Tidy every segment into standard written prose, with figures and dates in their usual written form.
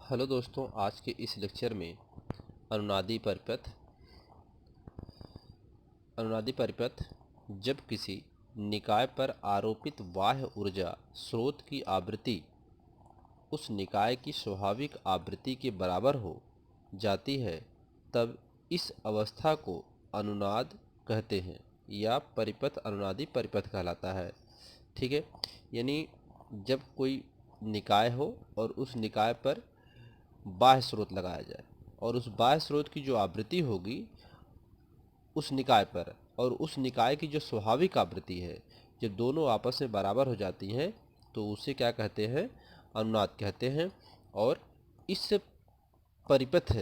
Hello दोस्तों, आज के इस लेक्चर में अनुनादी परिपथ जब किसी निकाय पर आरोपित बाह्य ऊर्जा स्रोत की आवृत्ति उस निकाय की स्वाभाविक आवृत्ति के बराबर हो जाती है, तब इस अवस्था को अनुनाद कहते हैं या परिपथ अनुनादी परिपथ कहलाता है। ठीक है, यानी जब कोई निकाय हो और उस निकाय पर बाह्य स्रोत लगाया जाए और उस बाह्य स्रोत की जो आवृत्ति होगी उस निकाय पर और उस निकाय की जो स्वाभाविक आवृत्ति है, जब दोनों आपस में बराबर हो जाती हैं तो उसे क्या कहते हैं? अनुनाद कहते हैं। और इस परिपथ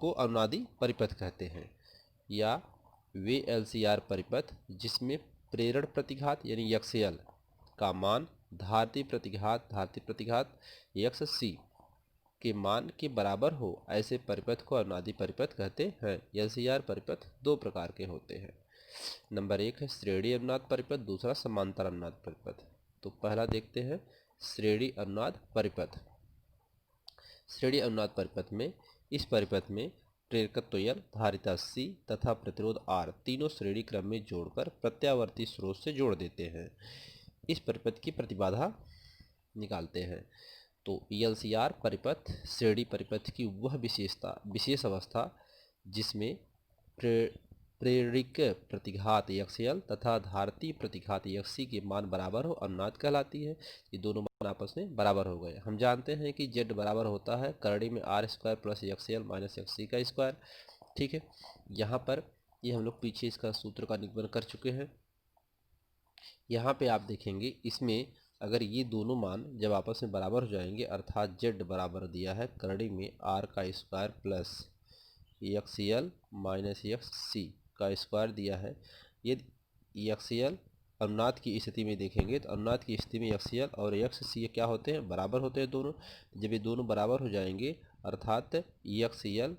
को अनुनादी परिपथ कहते हैं या VLCR परिपथ, जिसमें प्रेरण प्रतिघात यानी XL का मान धारती प्रतिघात XC के मान के बराबर हो, ऐसे परिपथ को अनुनादी परिपथ कहते हैं। LCR परिपथ दो प्रकार के होते हैं। नंबर 1 है श्रेणी अनुनाद परिपथ, दूसरा समांतर अनुनाद परिपथ। तो पहला देखते हैं श्रेणी अनुनाद परिपथ। श्रेणी अनुनाद परिपथ में इस परिपथ में प्रेरकत्व L, धारिता C तथा प्रतिरोध R तीनों श्रेणी क्रम में जोड़कर प्रत्यावर्ती स्रोत से जोड़ देते हैं। इस परिपथ की प्रतिबाधा निकालते हैं। तो LCR परिपथ श्रेणी परिपथ की वह विशेष अवस्था जिसमें प्रेरक प्रतिघात XL तथा धारती प्रतिघात XC के मान बराबर हो, अनुनाद कहलाती है। ये दोनों मान आपस में बराबर हो गए। हम जानते हैं कि Z बराबर होता है करड़ी में R² plus XL minus XC का स्क्वायर। ठीक है, यहाँ पर ये हम लोग पीछे इसका सूत्र का निरूपण कर चुके हैं। यहाँ पे आप देखेंगे, इसमें अगर ये दोनों मान जब आपस में बराबर हो जाएंगे, अर्थात Z बराबर दिया है करड़ी में R² plus XL minus XC का स्क्वायर दिया है। यदि XL अनुनाद की स्थिति में देखेंगे तो अनुनाद की स्थिति में XL और XC क्या होते हैं? बराबर होते हैं दोनों। जब ये दोनों बराबर हो जाएंगे अर्थात XL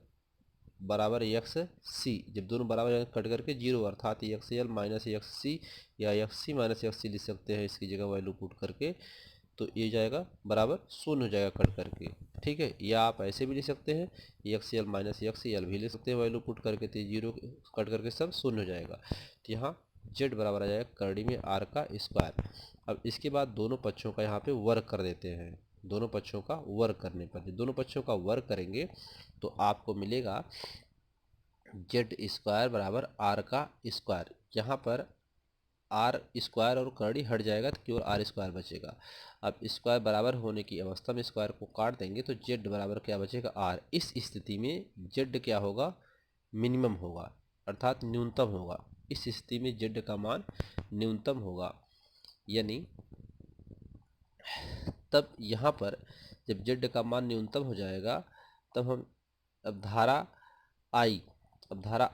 बराबर XC, जब दोनों बराबर कट करके 0 अर्थात XL माइनस XC या XC माइनस XC लिख सकते हैं, इसकी जगह वैल्यू पुट करके, तो ये जाएगा बराबर 0 हो जाएगा कट करके। ठीक है, या आप ऐसे भी लिख सकते हैं XL माइनस XL भी लिख सकते हैं वैल्यू पुट करके, तो 0 कट करके सब 0 हो जाएगा। तो यहाँ Z बराबर आ जाएगा करड़ी में R का स्क्वायर। अब इसके बाद दोनों पक्षों का यहाँ पे वर्ग कर देते हैं। दोनों पक्षों का वर्ग करने पर, दोनों पक्षों का वर्ग करेंगे तो आपको मिलेगा Z² बराबर R का स्क्वायर। यहाँ पर R² और करड़ी हट जाएगा तो केवल R² बचेगा। अब स्क्वायर बराबर होने की अवस्था में स्क्वायर को काट देंगे तो Z बराबर क्या बचेगा? R। इस स्थिति में Z क्या होगा? मिनिमम होगा अर्थात न्यूनतम होगा। इस स्थिति में Z का मान न्यूनतम होगा, यानी तब यहाँ पर जब Z का मान न्यूनतम हो जाएगा तब हम अब धारा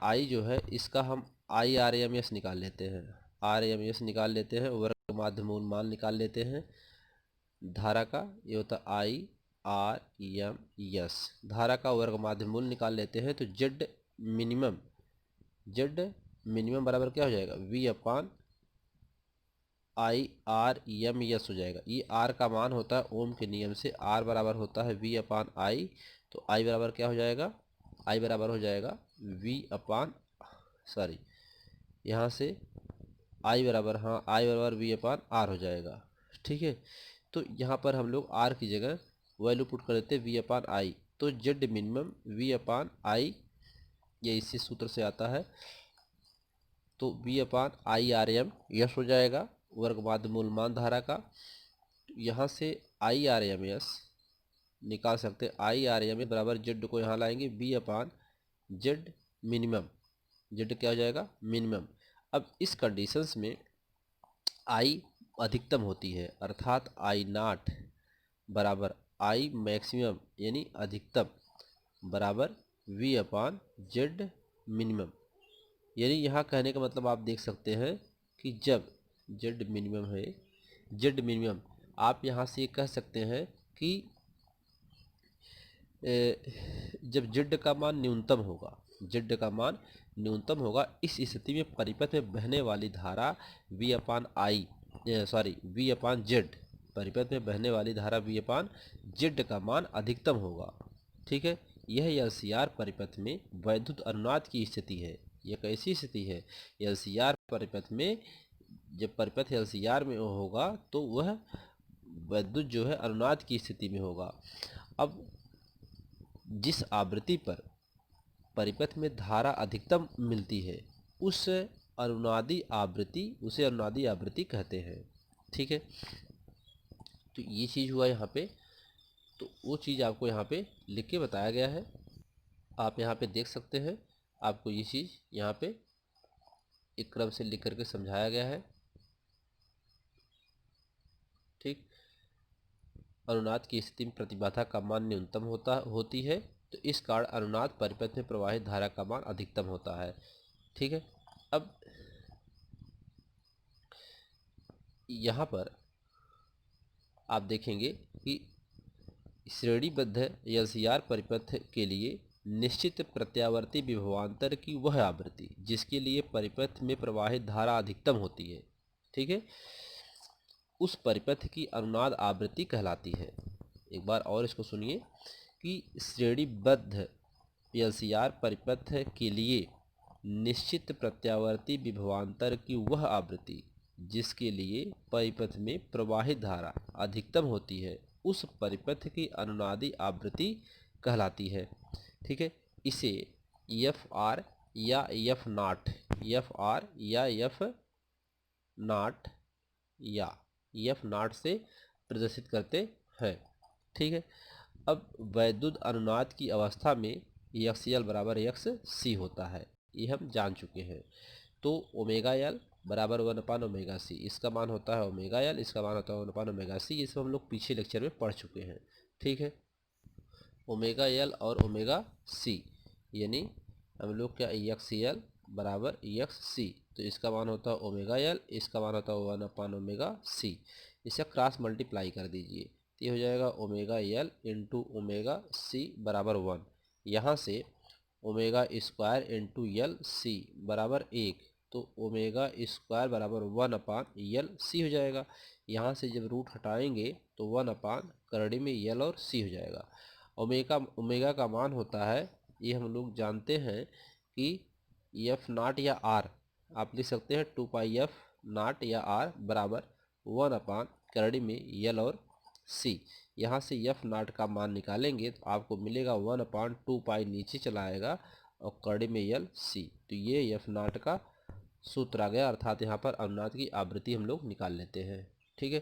I जो है इसका हम IRMS निकाल लेते हैं। RMS निकाल लेते हैं, वर्ग माध्य मूल मान निकाल लेते हैं धारा का। ये होता IRMS, धारा का वर्ग माध्य मूल निकाल लेते हैं तो Z मिनिमम बराबर क्या हो जाएगा? V अपान IRMS हो जाएगा। ये R का मान होता है ओम के नियम से, R बराबर होता है V अपान I, तो I बराबर क्या हो जाएगा? I बराबर हो जाएगा V अपान यहाँ से I बराबर I बराबर V अपान R हो जाएगा। ठीक है, तो यहाँ पर हम लोग R की जगह वैल्यू पुट कर देते हैं V अपान I, तो Z minimum V upon I, ये इसी सूत्र से आता है, तो V अपान IRMS हो जाएगा वर्ग माध्य मूल मान धारा का। यहाँ से IRMS निकाल सकते हैं, IRMS बराबर Z को यहाँ लाएंगे V अपान Z मिनिमम, Z क्या हो जाएगा? मिनिमम। अब इस कंडीशंस में I अधिकतम होती है अर्थात I0 बराबर I मैक्सिमम यानी अधिकतम बराबर V अपान Z मिनिमम। यानी यहाँ कहने का मतलब आप देख सकते हैं कि जब Z मिनिमम आप यहाँ से कह सकते हैं कि जब Z का मान न्यूनतम होगा, इस स्थिति में परिपथ में बहने वाली धारा V अपान Z, परिपथ में बहने वाली धारा V अपान Z का मान अधिकतम होगा। ठीक है। यह एलसीआर परिपथ में वैद्युत अनुनाद की स्थिति है। यह कैसी स्थिति है? एलसीआर परिपथ में, जब परिपथ एलसीआर में होगा तो वह वैद्युत जो है अनुनाद की स्थिति में होगा। अब जिस आवृत्ति पर परिपथ में धारा अधिकतम मिलती है उसे अनुनादी आवृत्ति कहते हैं। ठीक है, तो ये चीज़ हुआ यहाँ पे। तो वो चीज़ आपको यहाँ पे लिख के बताया गया है, आप यहाँ पे देख सकते हैं। आपको ये चीज़ यहाँ पे एक क्रम से लिख करके समझाया गया है। ठीक, अनुनाद की स्थिति में प्रतिबाधा का मान न्यूनतम होती है, तो इस कारण अनुनाद परिपथ में प्रवाहित धारा का मान अधिकतम होता है। ठीक है, अब यहाँ पर आप देखेंगे कि श्रेणीबद्ध एलसीआर परिपथ के लिए निश्चित प्रत्यावर्ती विभवांतर की वह आवृत्ति जिसके लिए परिपथ में प्रवाहित धारा अधिकतम होती है, ठीक है, उस परिपथ की अनुनाद आवृत्ति कहलाती है। एक बार और इसको सुनिए कि श्रेणीबद्ध एलसीआर परिपथ के लिए निश्चित प्रत्यावर्ती विभवांतर की वह आवृत्ति जिसके लिए परिपथ में प्रवाहित धारा अधिकतम होती है उस परिपथ की अनुनादी आवृत्ति कहलाती है। ठीक है, इसे एफ आर या एफ नॉट से प्रदर्शित करते हैं। ठीक है, अब वैद्युत अनुनाद की अवस्था में एक्स एल बराबर एक्स सी होता है, ये हम जान चुके हैं। तो ओमेगा एल बराबर 1/ओमेगा सी, इसका मान होता है ओमेगा एल, इसका मान होता है 1/ओमेगा सी। ये सब हम लोग पीछे लेक्चर में पढ़ चुके हैं। ठीक है, ओमेगा एल और ओमेगा सी यानी हम लोग क्या, एक्स एल बराबर एक्स सी, तो इसका मान होता है ओमेगा एल, इसका मान होता है 1/ओमेगा सी। इसे क्रॉस मल्टीप्लाई कर दीजिए, तो ये हो जाएगा omega L into omega C बराबर 1। यहाँ से omega square into L C बराबर 1, तो ओमेगा स्क्वायर बराबर 1/एल सी हो जाएगा। यहाँ से जब रूट हटाएंगे तो 1/करड़ी में एल और सी हो जाएगा। ओमेगा का मान होता है, ये हम लोग जानते हैं कि एफ नॉट या आर, आप लिख सकते हैं 2 पाई एफ नॉट या आर बराबर 1/करड़ी में एल और सी। यहाँ से एफ नॉट का मान निकालेंगे तो आपको मिलेगा 1/2 पाई, नीचे चला आएगा और करड़ी में एल सी। तो ये एफ नॉट का सूत्र आ गया, अर्थात यहाँ पर अनुनाद की आवृत्ति हम लोग निकाल लेते हैं। ठीक है,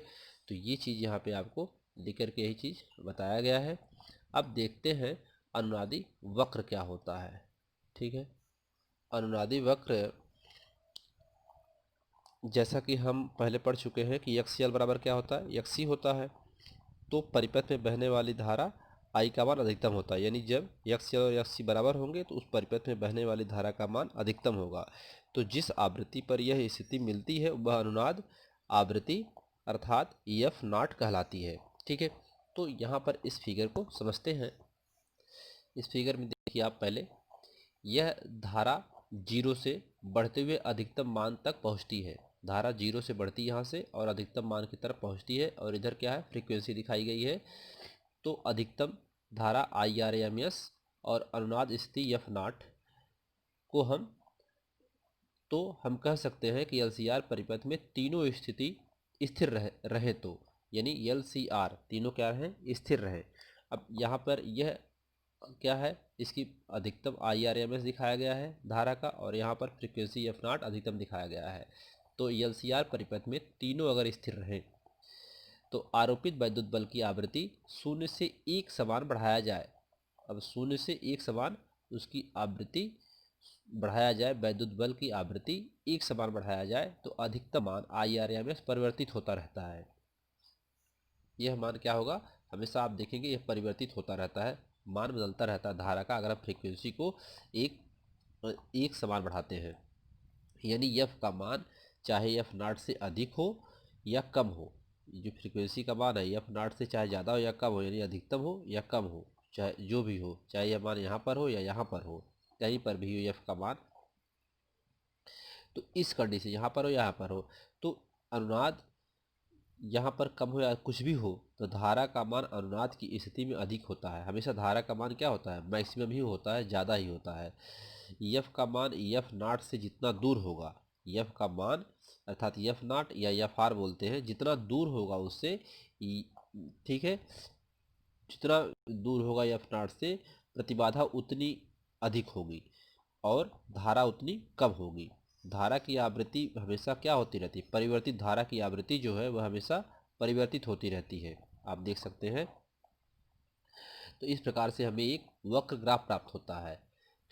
तो ये चीज़ यहाँ पे आपको लिख करके यही चीज़ बताया गया है। अब देखते हैं अनुनादी वक्र क्या होता है। ठीक है, अनुनादी वक्र जैसा कि हम पहले पढ़ चुके हैं कि एक्स एल बराबर क्या होता है, एक्स सी होता है। तो परिपथ में बहने वाली धारा आई का मान अधिकतम होता है, यानी जब एक्स एल और एक्स सी बराबर होंगे तो उस परिपथ में बहने वाली धारा का मान अधिकतम होगा। तो जिस आवृत्ति पर यह स्थिति मिलती है वह अनुनाद आवृत्ति अर्थात एफ नॉट कहलाती है। ठीक है, तो यहाँ पर इस फिगर को समझते हैं। इस फिगर में देखिए आप पहले, यह धारा जीरो से बढ़ते हुए अधिकतम मान तक पहुँचती है। धारा जीरो से बढ़ती यहाँ से और अधिकतम मान की तरफ पहुँचती है, और इधर क्या है, फ्रीक्वेंसी दिखाई गई है। तो अधिकतम धारा IRMS और अनुनाद स्थिति एफ नॉट को हम कह सकते हैं कि LCR परिपथ में तीनों स्थिति स्थिर रहे तो, यानी LCR तीनों क्या रहे, स्थिर रहे। अब यहाँ पर यह क्या है, इसकी अधिकतम IRMS दिखाया गया है धारा का, और यहाँ पर फ्रीक्वेंसी एफ नॉट अधिकतम दिखाया गया है। तो LCR परिपथ में तीनों अगर स्थिर रहें तो आरोपित वैद्युत बल की आवृत्ति 0 से 1 समान बढ़ाया जाए। अब 0 से 1 समान उसकी आवृत्ति बढ़ाया जाए, वैद्युत बल की आवृत्ति 1 समान बढ़ाया जाए तो अधिकतम मान IRMS परिवर्तित होता रहता है। यह मान क्या होगा, हमेशा आप देखेंगे यह परिवर्तित होता रहता है, मान बदलता रहता है धारा का, अगर आप फ्रीक्वेंसी को एक समान बढ़ाते हैं। यानी एफ का मान चाहे एफ नॉट से अधिक हो या कम हो, जो फ्रीक्वेंसी का मान है एफ नॉट से चाहे ज़्यादा हो या कम हो, यानी अधिकतम हो या कम हो, चाहे जो भी हो, चाहे यह मान यहाँ पर हो या यहाँ पर हो, कहीं पर भी हो एफ का मान, तो इस कंडीशन यहाँ पर हो यहाँ पर हो, तो अनुनाद यहाँ पर कम हो या कुछ भी हो तो धारा का मान अनुनाद की स्थिति में अधिक होता है। हमेशा धारा का मान क्या होता है, मैक्सिमम ही होता है, ज़्यादा ही होता है। यफ का मान यफ नाट से जितना दूर होगा, यफ का मान अर्थात यफ नाट या यफ आर बोलते हैं, जितना दूर होगा उससे ठीक है, जितना दूर होगा यफ नाट से प्रतिबाधा उतनी अधिक होगी और धारा उतनी कम होगी। धारा की आवृत्ति हमेशा क्या होती रहती है, परिवर्तित धारा की आवृत्ति जो है वह हमेशा परिवर्तित होती रहती है, आप देख सकते हैं। तो इस प्रकार से हमें एक वक्र ग्राफ प्राप्त होता है।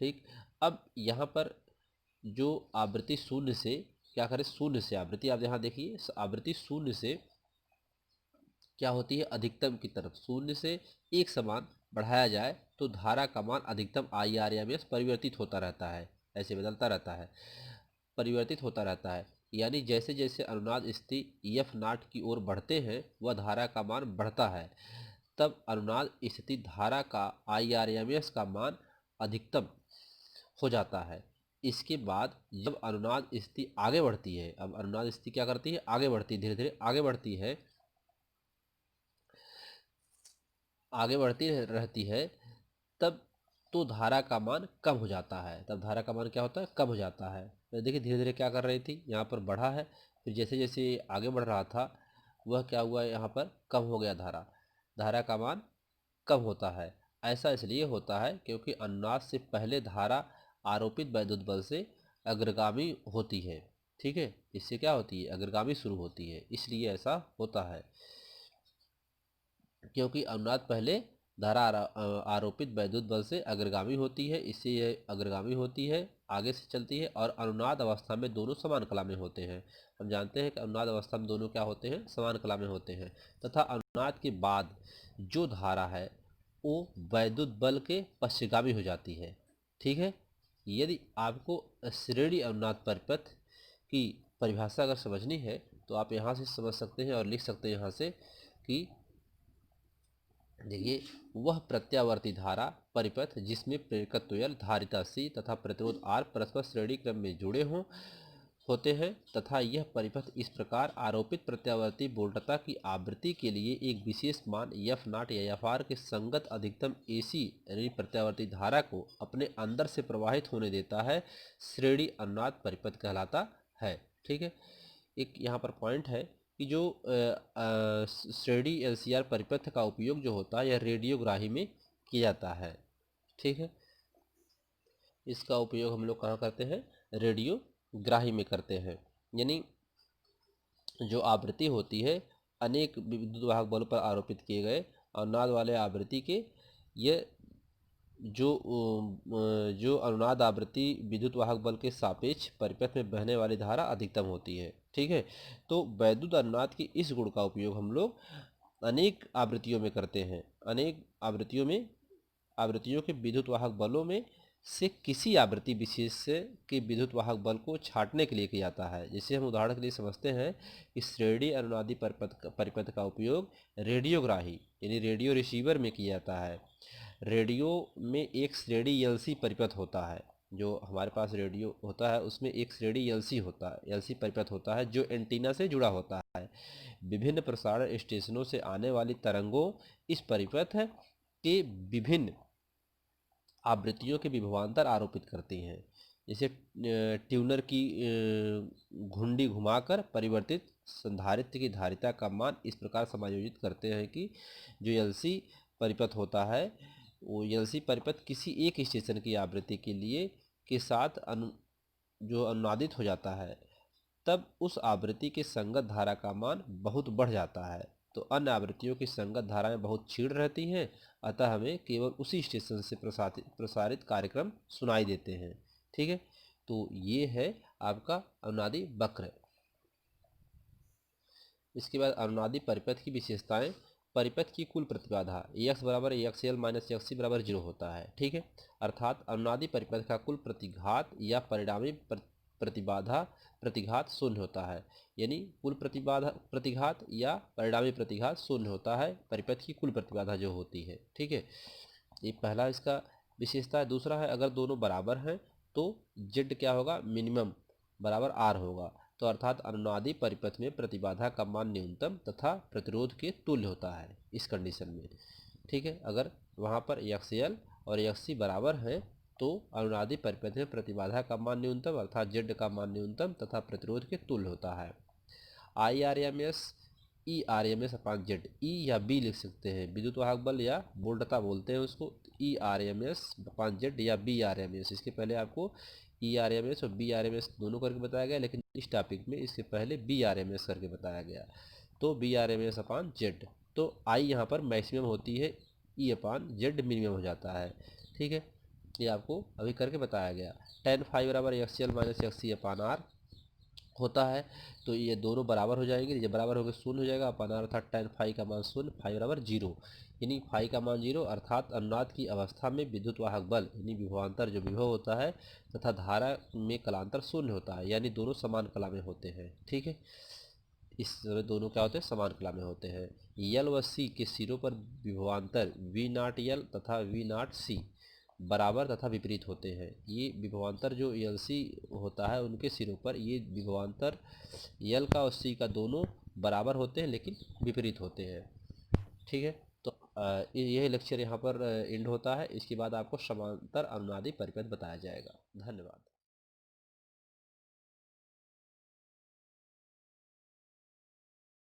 ठीक, अब यहाँ पर जो आवृत्ति शून्य से क्या करें, शून्य से आवृत्ति आप यहाँ देखिए, आवृत्ति शून्य से क्या होती है, अधिकतम की तरफ शून्य से एक समान बढ़ाया जाए तो धारा का मान अधिकतम आई आर एम एस परिवर्तित होता रहता है, ऐसे बदलता रहता है, परिवर्तित होता रहता है। यानी जैसे जैसे अनुनाद स्थिति एफ नाट की ओर बढ़ते हैं वह धारा का मान बढ़ता है, तब अनुनाद स्थिति धारा का आई आर एम एस का मान अधिकतम हो जाता है। इसके बाद जब अनुनाद स्थिति आगे बढ़ती है, अब अनुनाद स्थिति क्या करती है, आगे बढ़ती है, धीरे धीरे आगे बढ़ती है, आगे बढ़ती रहती है, तब तो धारा का मान कम हो जाता है, तब धारा का मान क्या होता है, कम हो जाता है। तो देखिए धीरे धीरे क्या कर रही थी, यहाँ पर बढ़ा है, फिर जैसे जैसे आगे बढ़ रहा था वह क्या हुआ, यहाँ पर कम हो गया, धारा धारा का मान कम होता है। ऐसा इसलिए होता है क्योंकि अनुनाद से पहले धारा आरोपित वैद्युत बल से अग्रगामी होती है। ठीक है, इससे क्या होती है, अग्रगामी शुरू होती है, इसलिए ऐसा होता है। क्योंकि अनुनाद पहले धारा आरोपित वैद्युत बल से अग्रगामी होती है, इससे यह अग्रगामी होती है, आगे से चलती है, और अनुनाद अवस्था में दोनों समान कला में होते हैं। हम जानते हैं कि अनुनाद अवस्था में दोनों क्या होते हैं, समान कला में होते हैं। तथा अनुनाद के बाद जो धारा है वो वैद्युत बल के पश्चगामी हो जाती है। ठीक है, यदि आपको श्रेणी अनुनाद परिपथ की परिभाषा अगर समझनी है तो आप यहाँ से समझ सकते हैं और लिख सकते हैं यहाँ से कि देखिए, वह प्रत्यावर्ती धारा परिपथ जिसमें प्रेरकत्व L, धारिता C तथा प्रतिरोध R परस्पर श्रेणी क्रम में जुड़े होते हैं, तथा यह परिपथ इस प्रकार आरोपित प्रत्यावर्ती वोल्टता की आवृत्ति के लिए एक विशेष मान एफ नाट या एफ आर के संगत अधिकतम AC यानी प्रत्यावर्ती धारा को अपने अंदर से प्रवाहित होने देता है, श्रेणी अनुनाद परिपथ कहलाता है। ठीक है, एक यहाँ पर पॉइंट है कि जो श्रेणी एलसीआर परिपथ का उपयोग जो होता है यह रेडियोग्राही में किया जाता है। ठीक है, इसका उपयोग हम लोग कहाँ करते हैं, रेडियोग्राही में करते हैं। यानी जो आवृत्ति होती है अनेक विद्युत वाहक बलों पर आरोपित किए गए अनुनाद वाले आवृत्ति के, ये जो अनुनाद आवृत्ति विद्युत वाहक बल के सापेक्ष परिपथ में बहने वाली धारा अधिकतम होती है। ठीक है, तो वैद्युत अनुनाद की इस गुण का उपयोग हम लोग अनेक आवृत्तियों में करते हैं, अनेक आवृत्तियों के विद्युत वाहक बलों में से किसी आवृत्ति विशेष से के विद्युत वाहक बल को छांटने के लिए किया जाता है। जैसे हम उदाहरण के लिए समझते हैं कि श्रेणी अनुनादी परिपथ का उपयोग रेडियोग्राही यानी रेडियो रिसीवर में किया जाता है। रेडियो में एक श्रेणी एलसी परिपथ होता है, जो हमारे पास रेडियो होता है उसमें एक श्रेणी एलसी होता है, एलसी परिपथ होता है जो एंटीना से जुड़ा होता है। विभिन्न प्रसारण स्टेशनों से आने वाली तरंगों इस परिपथ के विभिन्न आवृत्तियों के विभवांतर आरोपित करती हैं। जैसे ट्यूनर की घुंडी घुमाकर परिवर्तित संधारित्र की धारिता का मान इस प्रकार समायोजित करते हैं कि जो एलसी परिपथ होता है वो एलसी परिपथ किसी एक स्टेशन की आवृत्ति के लिए के साथ जो अनुनादित हो जाता है, तब उस आवृत्ति के संगत धारा का मान बहुत बढ़ जाता है। तो अन्य आवृत्तियों की संगत धाराएं बहुत क्षीण रहती हैं, अतः हमें केवल उसी स्टेशन से प्रसारित कार्यक्रम सुनाई देते हैं। ठीक है, तो ये है आपका अनुनादी वक्र। इसके बाद अनुनादी परिपथ की विशेषताएं। परिपथ की कुल प्रतिबाधा एक्स बराबर एक्स एल माइनस एक्स सी बराबर 0 होता है। ठीक है, अर्थात अनुनादी परिपथ का कुल प्रतिघात या परिणामी प्रतिबाधा प्रतिघात शून्य होता है। यानी कुल प्रतिघात या परिणामी प्रतिघात शून्य होता है परिपथ की कुल प्रतिबाधा जो होती है। ठीक है, ये पहला इसका विशेषता है। दूसरा है अगर दोनों बराबर हैं तो जेड क्या होगा, मिनिमम बराबर आर होगा। तो अर्थात अनुनादी परिपथ में प्रतिबाधा का मान न्यूनतम तथा प्रतिरोध के तुल्य होता है इस कंडीशन में। ठीक है, अगर वहाँ पर XL और XC बराबर है तो अनुनादी परिपथ में प्रतिबाधा का मान न्यूनतम अर्थात Z का मान न्यूनतम तथा प्रतिरोध के तुल्य होता है। IRMS ERMS अपान Z, E या B लिख सकते हैं, विद्युत वाहक बल या वोल्टता बोलते हैं उसको। ERMS अपान Z या BRMS, इसके पहले आपको ERMS और BRMS दोनों करके बताया गया, लेकिन इस टॉपिक में इसके पहले BRMS करके बताया गया। तो BRMS अपान Z, तो I यहाँ पर मैक्सिमम होती है, E अपान Z मिनिमम हो जाता है। ठीक है, ये आपको अभी करके बताया गया। tan फाई बराबर XL माइनस XC अपान R होता है, तो ये दोनों बराबर हो जाएंगे, जब बराबर हो गए शून्य हो जाएगा अपान R, अर्थात tan फाई का मान शून्य, फाई बराबर जीरो, यानी फाई का मान जीरो, अर्थात अनुनाद की अवस्था में विद्युत वाहक बल यानी विभवांतर जो विभव होता है तथा धारा में कलांतर शून्य होता है, यानी दोनों समान कला में होते हैं। ठीक है, इस समय दोनों क्या होते हैं, समान कला में होते हैं। यल व सी के सिरों पर विभवांतर वी नाट यल तथा वी नाट सी बराबर तथा विपरीत होते हैं। ये विभवांतर जो यल सी होता है उनके सिरों पर ये विभवांतर यल का और सी का दोनों बराबर होते हैं लेकिन विपरीत होते हैं। ठीक है, तो यह लेक्चर यहाँ पर एंड होता है। इसके बाद आपको समांतर अनुनादी परिपथ बताया जाएगा। धन्यवाद।